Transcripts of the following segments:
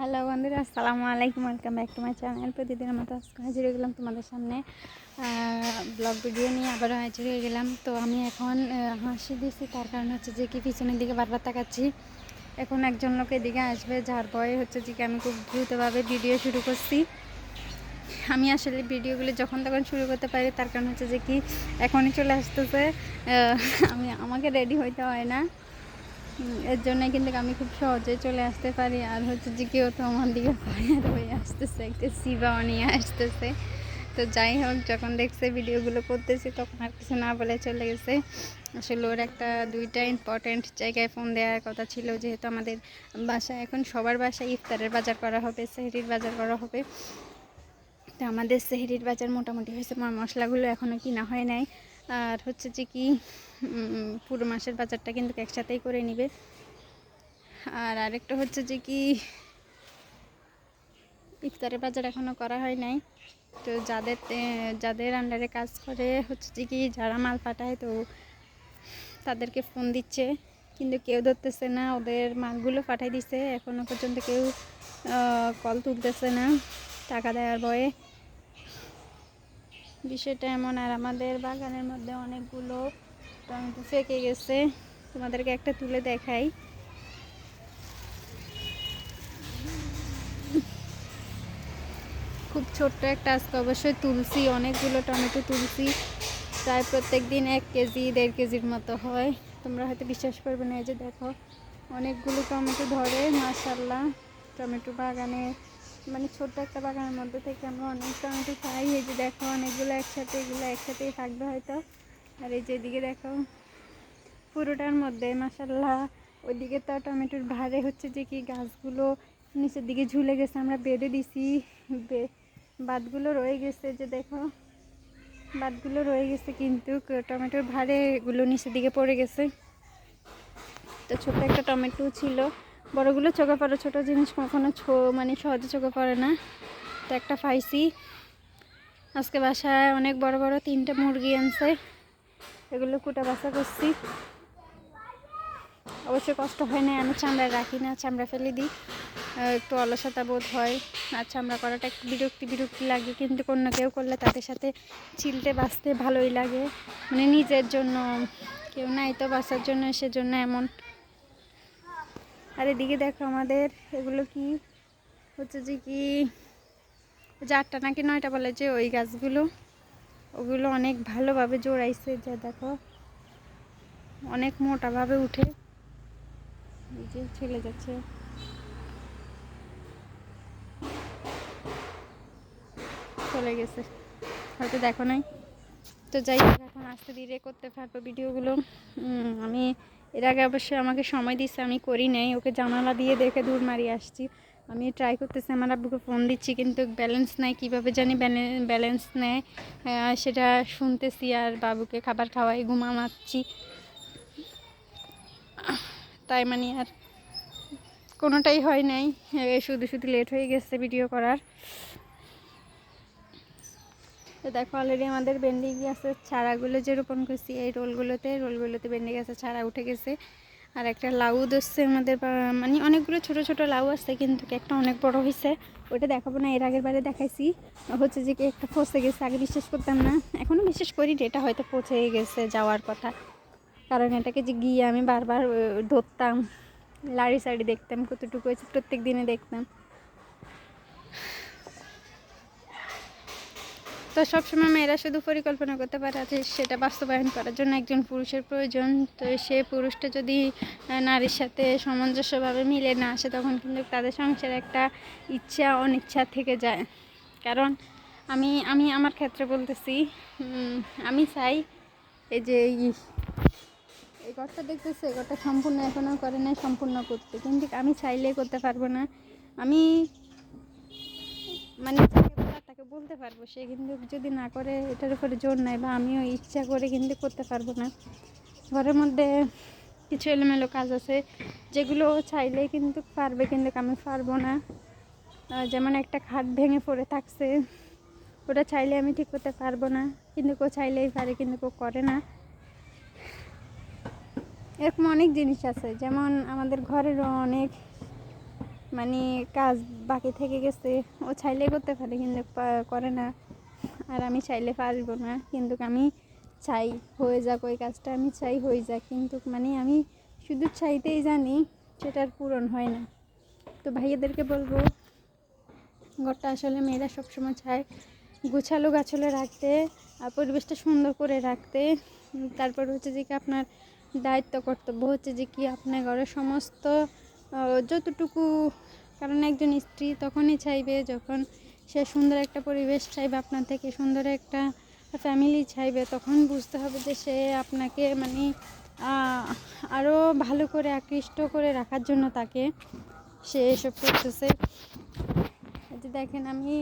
Hello বন্ধুরা, আসসালামু আলাইকুম। Welcome back to my channel. প্রতিদিনের মতো আজকে হাজির হয়ে গেলাম তোমাদের সামনে ব্লগ ভিডিও নিয়ে আবারও হাজির হয়ে গেলাম। তো আমি এখন হাসি দিচ্ছি, তার কারণ হচ্ছে যে কি পিছনের দিকে বারবার তাকাচ্ছি। এখন একজন লোক এদিকে আসবে, যার ভয়ে হচ্ছে যে কি আমি খুব দ্রুতভাবে ভিডিও শুরু করছি। আমি আসলে ভিডিওগুলো যখন তখন শুরু করতে পারি, তার কারণ হচ্ছে যে কি এখনই চলে আসতেছে। আমাকে রেডি হইতে হয় না, এর জন্য কিন্তু আমি খুব সহজে চলে আসতে পারি। আর হচ্ছে যে কেউ তো আমার দিকে ফায়ার হয়ে আসতেছে, একটা সিবাও নিয়ে আসতেছে। তো যাই হোক, যখন দেখছে ভিডিওগুলো করতেছি তখন আর কিছু না বলে চলে গেছে। আসলে ওর একটা দুইটা ইম্পর্টেন্ট জায়গায় ফোন দেওয়ার কথা ছিল, যেহেতু আমাদের বাসায় এখন সবার বাসায় ইফতারের বাজার করা হবে, সেহরির বাজার করা হবে। তো আমাদের সেহরির বাজার মোটামুটি হয়েছে, মশলাগুলো এখনও কিনা হয় নাই। আর হচ্ছে যে কি পুরো মাসের বাজারটা কিন্তু একসাথেই করে নিবে। আর আরেকটা হচ্ছে যে কি ইফতারের বাজার এখনও করা হয় নাই। তো যাদের আন্ডারে কাজ করে হচ্ছে যে কি যারা মাল পাঠায়, তো তাদেরকে ফোন দিচ্ছে, কিন্তু কেউ ধরতেছে না। ওদের মালগুলো পাঠাই দিছে, এখনও পর্যন্ত কেউ কল তুলতেছে না টাকা দেওয়ার ভয়ে। বিষয়টা এমন। আর আমাদের বাগানের মধ্যে অনেকগুলো টমেটো ফেঁকে গেছে, তোমাদেরকে একটা তুলে দেখাই। খুব ছোট্ট একটা, আজকে অবশ্যই তুলসী, অনেকগুলো টমেটো তুলসী, প্রায় প্রত্যেক দিন 1 কেজি 1.5 কেজির মতো হয়। তোমরা হয়তো বিশ্বাস করবে না, এই যে দেখো অনেকগুলো টমেটো ধরে, মাশাআল্লাহ। টমেটো বাগানে মানে ছোট্ট একটা বাগানের মধ্যে থেকে আমরা অনেক টমেটো পাই। এই যে দেখো অনেকগুলো একসাথে, এগুলো একসাথেই থাকবে হয়তো। আর এই যে এদিকে দেখো পুরোটার মধ্যে মাশাআল্লাহ। ওইদিকে তো টমেটোর ভারে হচ্ছে যে কি গাছগুলো নিচের দিকে ঝুলে গেছে, আমরা বেঁধে দিছি, বাতগুলো রয়ে গেছে। যে দেখো বাতগুলো রয়ে গেছে, কিন্তু টমেটোর ভারে এগুলো নিচের দিকে পড়ে গেছে। তো ছোটো একটা টমেটো ছিল, বড়গুলো চোখে পড়ে, ছোটো জিনিস কখনো মানে সহজে চোখে পড়ে না। তো একটা পাইছি। আজকে বাসায় অনেক বড় বড় 3টে মুরগি আনছে, এগুলো কুটা বাছা করছি। অবশ্যই কষ্ট হয় না, আমি চামড়া রাখি না, চামড়া ফেলে দিই। একটু অলসতা বোধ হয়, আর চামড়া করাটা একটু বিরক্তি লাগে, কিন্তু অন্য কেউ করলে তাদের সাথে চিলতে বাঁচতে ভালোই লাগে। মানে নিজের জন্য কেউ নাই তো বাঁচার জন্য, সেজন্য এমন। আর এদিকে দেখো আমাদের এগুলো কি হচ্ছে যে কি 8টা নাকি 9টা বলে, যে ওই গাছগুলো, ওগুলো অনেক ভালোভাবে জোড়াইছে। যে দেখো অনেক মোটাভাবে উঠে, এই যে ছেলে যাচ্ছে, চলে গেছে, হয়তো দেখো নাই। তো যাই হোক, এখন আস্তে ধীরে করতে পারবো ভিডিওগুলো। আমি এর আগে অবশ্যই আমাকে সময় দিচ্ছে, আমি করি নাই, ওকে জানালা দিয়ে দেখে দূর মারিয়ে আসছি। আমি ট্রাই করতেছি, আমার আব্বুকে ফোন দিচ্ছি, কিন্তু ব্যালেন্স নাই, কীভাবে জানি ব্যালেন্স নেয় সেটা শুনতেছি। আর বাবুকে খাবার খাওয়াই ঘুমাচ্ছি, তাই মানে আর কোনোটাই হয় নাই, শুধু শুধু লেট হয়ে গেছে ভিডিও করার। তো দেখো অলরেডি আমাদের ভেন্ডি গাছের চারাগুলো যে রোপণ করছি, এই রোলগুলোতে ভেন্ডি গাছের চারা উঠে গেছে। আর একটা লাউ ধরছে আমাদের, মানে অনেকগুলো ছোট ছোট লাউ আছে, কিন্তু একটা অনেক বড় হয়েছে, ওইটা দেখাবো না, এর আগের বারে দেখাইছি। হচ্ছে যে কি একটা পচে গেছে, আগে বিশ্বাস করতাম না, এখনও বিশ্বাস করি যে এটা হয়তো পচে গেছে, যাওয়ার কথা। কারণ এটাকে যে গিয়ে আমি বারবার ধরতাম, লাড়ি সাড়ি দেখতাম কতটুকু হয়েছে, প্রত্যেক দিনে দেখতাম। তো সবসময় মেয়েরা শুধু পরিকল্পনা করতে পারে, আছে সেটা বাস্তবায়ন করার জন্য একজন পুরুষের প্রয়োজন। তো সে পুরুষটা যদি নারীর সাথে সামঞ্জস্যভাবে মিলে না আসে, তখন কিন্তু তাদের সংসারে একটা ইচ্ছা অনিচ্ছা থেকে যায়। কারণ আমি আমি আমার ক্ষেত্রে বলতেছি, আমি চাই এই যে এই ঘরটা দেখতেছে, এই ঘরটা সম্পূর্ণ এখনও করে নাই, সম্পূর্ণ করতে, কিন্তু আমি চাইলে করতে পারবো না। আমি মানে তাকে বলতে পারবো, সে কিন্তু যদি না করে এটার উপরে জোর নাই, বা আমিও ইচ্ছা করে কিন্তু করতে পারবো না। ঘরের মধ্যে কিছু এলোমেলো কাজ আছে, যেগুলো চাইলেই কিন্তু পারবে, কিন্তু আমি পারবো না। যেমন একটা খাট ভেঙে পড়ে থাকছে, ওটা চাইলে আমি ঠিক করতে পারবো না, কিন্তু কেউ চাইলেই পারে, কিন্তু কেউ করে না। এরকম অনেক জিনিস আছে, যেমন আমাদের ঘরেরও অনেক মানে কাজ বাকি থেকে গেছে, ও চাইলে করতে পারে কিন্তু করে না, আর আমি চাইলে পারবো না, কিন্তু আমি চাই হয়ে যাক ওই কাজটা, আমি চাই হয়ে যাক, কিন্তু মানে আমি শুধু চাইতেই জানি, সেটার পূরণ হয় না। তো ভাইয়াদেরকে বলবো, ঘরটা আসলে মেয়েরা সবসময় চায় গুছালো গাছলে রাখতে, আর পরিবেশটা সুন্দর করে রাখতে। তারপর হচ্ছে যে কি আপনার দায়িত্ব কর্তব্য হচ্ছে যে কি আপনার ঘরের সমস্ত যতটুকু, কারণ একজন স্ত্রী তখনই চাইবে যখন সে সুন্দর একটা পরিবেশ চাইবে আপনার থেকে, সুন্দর একটা ফ্যামিলি চাইবে, তখন বুঝতে হবে যে সে আপনাকে মানে আরও ভালো করে আকৃষ্ট করে রাখার জন্য তাকে সে এসব করতেছে। যে দেখেন, আমি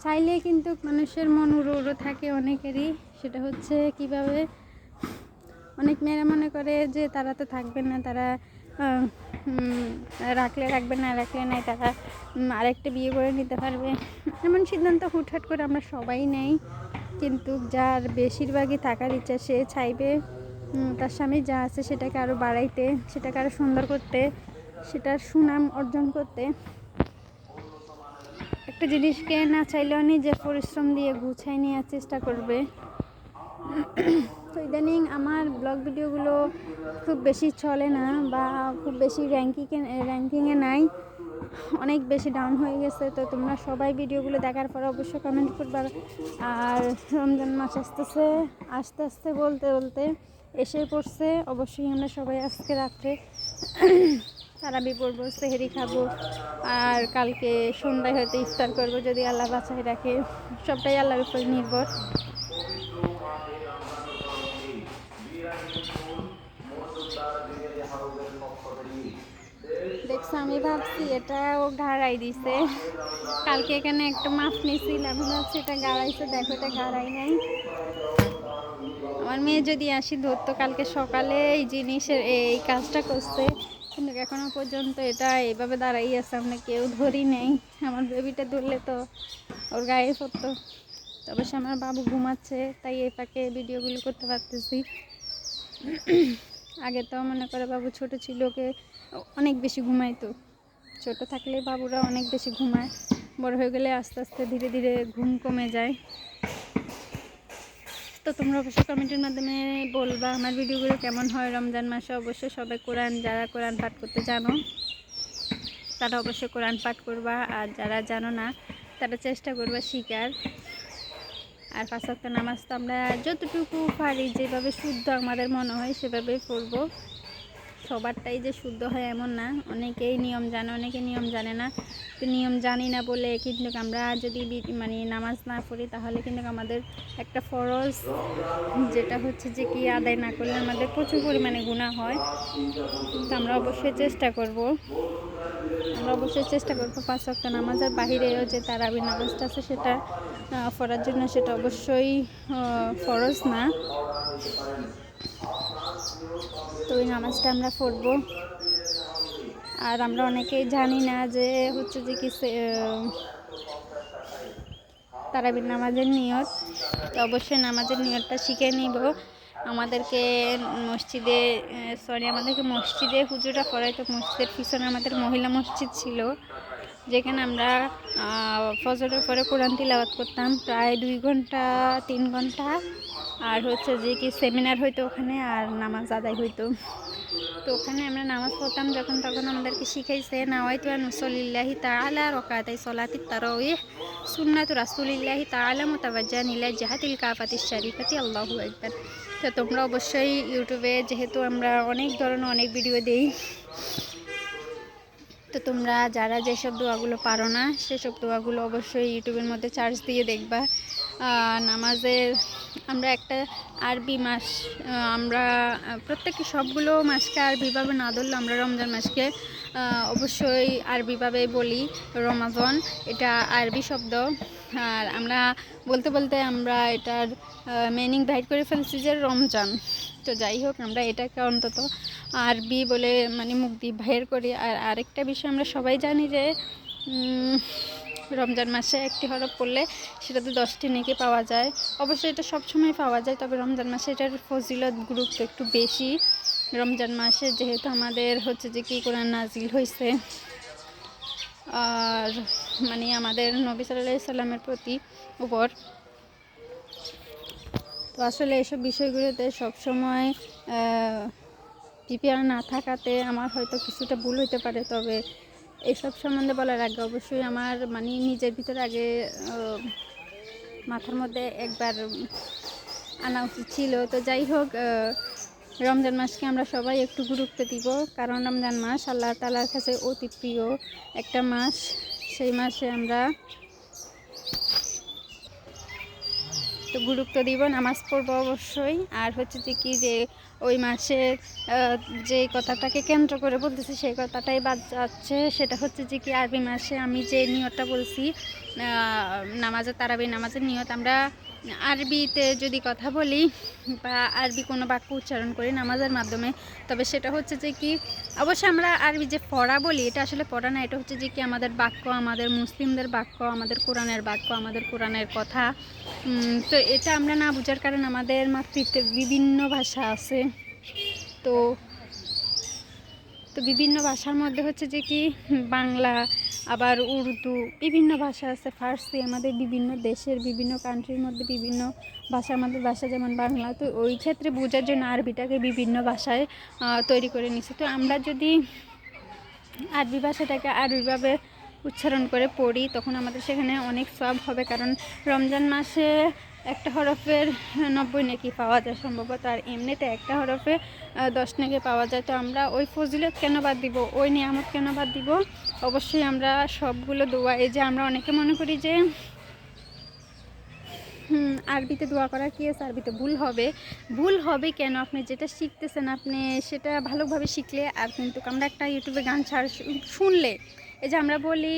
চাইলে কিন্তু মানুষের মন উড়ো উড়ো থাকে অনেকেরই, সেটা হচ্ছে কিভাবে অনেক মেয়েরা মনে করে যে তারা তো থাকবে না, তারা রাখলে রাখবে, না রাখলে নাই, তারা আরেকটা বিয়ে করে নিতে পারবে, এমন সিদ্ধান্ত হুটহাট করে আমরা সবাই নেই। কিন্তু যার বেশিরভাগই থাকার ইচ্ছা, সে চাইবে তার স্বামী যা আছে সেটাকে আরও বাড়াইতে, সেটাকে আরও সুন্দর করতে, সেটার সুনাম অর্জন করতে। একটা জিনিসকে না চাইলেও নিজের পরিশ্রম দিয়ে গুছাই নেওয়ার চেষ্টা করবে। তো ইদানিং আমার ব্লগ ভিডিওগুলো খুব বেশি চলে না, বা খুব বেশি র্যাঙ্কিংয়ে নাই, অনেক বেশি ডাউন হয়ে গেছে। তো তোমরা সবাই ভিডিওগুলো দেখার পর অবশ্যই কমেন্ট করবে। আর রমজান মাস আসতেছে, আস্তে আস্তে বলতে বলতে এসে পড়ছে। অবশ্যই আমরা সবাই আজকে রাত্রে তারাবি পড়বো, সেহরি খাবো, আর কালকে সন্ধ্যায় হয়তো ইফতার করবো যদি আল্লাহ বাঁচায় রাখে। সবটাই আল্লাহর উপর নির্ভর। দেখছো, আমি ভাবছি এটা ও গাড়াই দিছে, কালকে এখানে একটা মাছ নিয়েছিল, আমি ভাবছি এটা গাড়াইছে, দেখো এটা গাড়াই নাই। আমার মেয়ে যদি আসি ধরতো, কালকে সকালে এই জিনিসের এই কাজটা করছে, কিন্তু এখনো পর্যন্ত এটা এইভাবে দাঁড়াই আছে, আমরা কেউ ধরি নেই। আমার বেবিটা ধরলে তো ওর গায়ে পড়তো। তবে সে আমার বাবু ঘুমাচ্ছে, তাই এই পাকে ভিডিওগুলো করতে পারতেছি। আগে তো মনে করে বাবু ছোট ছিল, ওকে অনেক বেশি ঘুমাইতো, ছোট থাকলে বাবুরা অনেক বেশি ঘুমায়, বড় হয়ে গেলে আস্তে আস্তে ধীরে ধীরে ঘুম কমে যায়। তো তোমরা অবশ্যই কমেন্টের মাধ্যমে বলবা আমার ভিডিওগুলো কেমন হয়। রমজান মাসে অবশ্যই সবাই যারা কোরআন পাঠ করতে জানো তারা অবশ্যই কোরআন পাঠ করবা, আর যারা জানো না তারা চেষ্টা করবা শিখার। আর 5 ওয়াক্ত নামাজ তো আমরা যতটুকু পারি, যেভাবে শুদ্ধ আমাদের মনে হয় সেভাবেই পড়বো। সবারটাই যে শুদ্ধ হয় এমন না, অনেকেই নিয়ম জানে, অনেকে নিয়ম জানে না। তো নিয়ম জানি না বলে কিন্তু আমরা যদি মানে নামাজ না পড়ি, তাহলে কিন্তু আমাদের একটা ফরজ, যেটা হচ্ছে যে কি আদায় না করলে আমাদের প্রচুর পরিমাণে গুনাহ হয়। তো আমরা অবশ্যই চেষ্টা করব 5 ওয়াক্ত নামাজের বাহিরেও যে তারাবি নামাজটা আছে সেটা পড়ার জন্য, সেটা অবশ্যই ফরজ না। তো ওই নামাজটা আমরা পড়ব। আর আমরা অনেকেই জানি না যে হচ্ছে যে কি তারাবির নামাজের নিয়ত। তো অবশ্যই নামাজের নিয়তটা শিখে নিব। আমাদেরকে মসজিদে হুজুরা পড়াইতো। মসজিদের পিছনে আমাদের মহিলা মসজিদ ছিল, যেখানে আমরা ফজরের পরে কোরআন তিলাওয়াত করতাম প্রায় 2 ঘন্টা 3 ঘন্টা। আর হচ্ছে যে কি সেমিনার হইতো ওখানে, আর নামাজ আদায় হইতো। তো ওখানে আমরা নামাজ পড়তাম যখন, তখন আমাদেরকে শিখাইছে নাওয়াইতু আন উসাল্লিল্লাহি তাআলা রাকাতাই সলাতিত তারাউইহ সুন্নাতু রাসূলিল্লাহি তাআলা মুতাওয়াজ্জিহান ইলা জিহাতিল কাফাতিশ শরীফাতি আল্লাহু আকবার। তো তোমরা অবশ্যই ইউটিউবে, যেহেতু আমরা অনেক ধরনের অনেক ভিডিও দেই, তো তোমরা যারা যেসব দোয়াগুলো পারো না সেসব দোয়াগুলো অবশ্যই ইউটিউবের মধ্যে সার্চ দিয়ে দেখবা। নামাজের আমরা একটা আরবি মাস, আমরা প্রত্যেককে সবগুলো মাসকে আরবিভাবে না ধরলে আমরা রমজান মাসকে অবশ্যই আরবিভাবে বলি রমাজন, এটা আরবি শব্দ। আর আমরা বলতে বলতে আমরা এটার মিনিং বাইট করে ফেলছি যে রমজান। তো যাই হোক, আমরা এটাকে অন্তত আরবি বলে মানে মুখ দিয়ে বাইর করি। আর আরেকটা বিষয় আমরা সবাই জানি যে রমজান মাসে একটি হরফ পড়লে সেটাতে 10টি নেকি পাওয়া যায়। অবশ্যই এটা সবসময় পাওয়া যায়, তবে রমজান মাসে এটার ফজিলত গুরুত্ব একটু বেশি। রমজান মাসে যেহেতু আমাদের হচ্ছে যে কি কোরআন নাজিল হয়েছে, আর মানে আমাদের নবী সাল্লাল্লাহু আলাইহি সাল্লামের প্রতি উপর। তো আসলে এসব বিষয়গুলোতে সবসময় প্রিপেয়ার না থাকাতে আমার হয়তো কিছুটা ভুল হতে পারে, তবে এসব সম্বন্ধে বলার আগে অবশ্যই আমার মানে নিজের ভিতরে আগে মাথার মধ্যে একবার আনা উচিত ছিল। তো যাই হোক, রমজান মাসকে আমরা সবাই একটু গুরুত্ব দিব, কারণ রমজান মাস আল্লাহ তাআলার কাছে অতি প্রিয় একটা মাস। সেই মাসে আমরা তো গুরুত্ব দিব, নামাজ পড়বো অবশ্যই। আর হচ্ছে যে কি যে ওই মাসের যে কথাটাকে কেন্দ্র করে বলতেছি সেই কথাটাই বাদ যাচ্ছে, সেটা হচ্ছে যে কি আরবি মাসে আমি যে নিয়তটা বলছি নামাজের তারাবি নামাজের নিয়ত, আমরা আরবিতে যদি কথা বলি বা আরবি কোনো বাক্য উচ্চারণ করি নামাজের মাধ্যমে, তবে সেটা হচ্ছে যে কি অবশ্যই আমরা আরবি যে পড়া বলি এটা আসলে পড়া না, এটা হচ্ছে যে কি আমাদের বাক্য, আমাদের মুসলিমদের বাক্য, আমাদের কোরআনের বাক্য, আমাদের কোরআনের কথা। তো এটা আমরা না বোঝার কারণে আমাদের মাতৃত্বে বিভিন্ন ভাষা আছে। তো তো বিভিন্ন ভাষার মধ্যে হচ্ছে যে কি বাংলা, আবার উর্দু, বিভিন্ন ভাষা আছে, ফার্সি, আমাদের বিভিন্ন দেশের বিভিন্ন কান্ট্রির মধ্যে বিভিন্ন ভাষা, আমাদের ভাষা যেমন বাংলা, তো ওই ক্ষেত্রে বোঝার জন্য আরবিটাকে বিভিন্ন ভাষায় তৈরি করে নিচ্ছে। তো আমরা যদি আরবি ভাষাটাকে আরবিভাবে উচ্চারণ করে পড়ি তখন আমাদের সেখানে অনেক সওয়াব হবে, কারণ রমজান মাসে একটা হরফের 90 নেকি পাওয়া যায় সম্ভবত, আর এমনিতে একটা হরফে 10 নেকি পাওয়া যায়। তো আমরা ওই ফজিলত কেন বাদ দিব, ওই নিয়ামত কেন বাদ দিব? অবশ্যই আমরা সবগুলো দোয়া, এই যে আমরা অনেকে মনে করি যে আরবিতে দোয়া করা কি আছে, আরবিতে ভুল হবে কেন? আপনি যেটা শিখতেছেন আপনি সেটা ভালোভাবে শিখলে, আর কিন্তু আমরা একটা ইউটিউবে গান শুনলে, এই যে আমরা বলি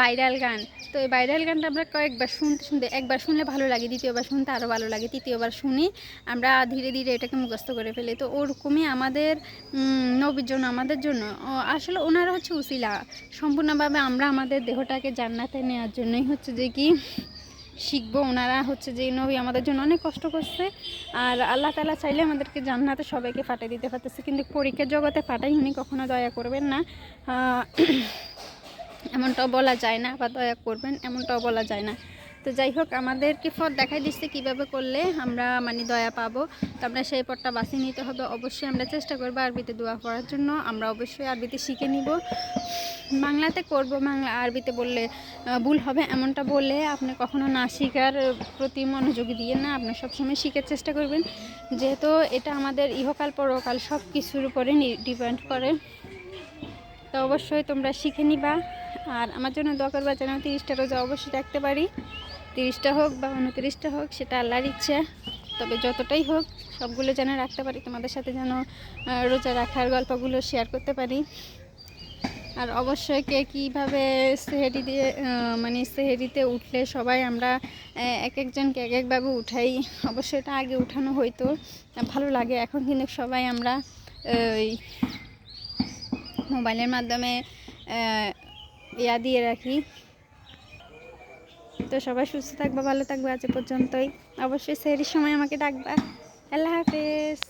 ভাইরাল গান, তো এই ভাইরাল গানটা আমরা কয়েকবার শুনতে একবার শুনলে ভালো লাগে, দ্বিতীয়বার শুনতে আরও ভালো লাগে, তৃতীয়বার শুনি আমরা ধীরে ধীরে এটাকে মুখস্থ করে ফেলি। তো ওরকমই আমাদের নবীর জন্য, আমাদের জন্য আসলে ওনারা হচ্ছে উসিলা, সম্পূর্ণভাবে আমরা আমাদের দেহটাকে জান্নাতে নেওয়ার জন্যই হচ্ছে যে কি শিখবো। ওনারা হচ্ছে যে নবী আমাদের জন্য অনেক কষ্ট করছে, আর আল্লাহ তাআলা চাইলে আমাদেরকে জান্নাতে সবাইকে ফাটিয়ে দিতে পারতেছে, কিন্তু পরীক্ষার জগতে ফাটাই উনি কখনো দয়া করবেন না, এমনটাও বলা যায় না, বা দয়া করবেন এমনটাও বলা যায় না। তো যাই হোক, আমাদেরকে পথ দেখাই দিচ্ছে কীভাবে করলে আমরা মানে দয়া পাবো, তো আমরা সেই পথটা বাছিয়ে নিতে হবে। অবশ্যই আমরা চেষ্টা করবো আরবিতে দোয়া করার জন্য, আমরা অবশ্যই আরবিতে শিখে নিব, বাংলাতে করব, বাংলা আরবিতে বললে ভুল হবে এমনটা বলে আপনি কখনো না শিখার প্রতি মনোযোগী দিয়ে না, আপনি সবসময় শিখার চেষ্টা করবেন, যেহেতু এটা আমাদের ইহকাল পরকাল সব কিছুর উপরে ডিপেন্ড করে। তো অবশ্যই তোমরা শিখে নিবা, আর আমার জন্য দোয়া করবা যেন 30টা রোজা অবশ্যই রাখতে পারি, 30টা হোক বা 29টা হোক সেটা আল্লাহর ইচ্ছে, তবে যতটাই হোক সবগুলো যেন রাখতে পারি, তোমাদের সাথে যেন রোজা রাখার গল্পগুলো শেয়ার করতে পারি। আর অবশ্যই কে কীভাবে সেহেরি দিয়ে মানে সেহেরিতে উঠলে সবাই আমরা এক একজনকে এক একভাবে উঠাই, অবশ্যই এটা আগে উঠানো হয়তো ভালো লাগে, এখন কিন্তু সবাই আমরা মোবাইলের মাধ্যমে ইয়া দিয়ে রাখি। তো সবাই সুস্থ থাকবা, ভালো থাকবে, আজ পর্যন্তই। অবশ্যই সেহেরির সময় আমাকে ডাকবা। আল্লাহ হাফেজ।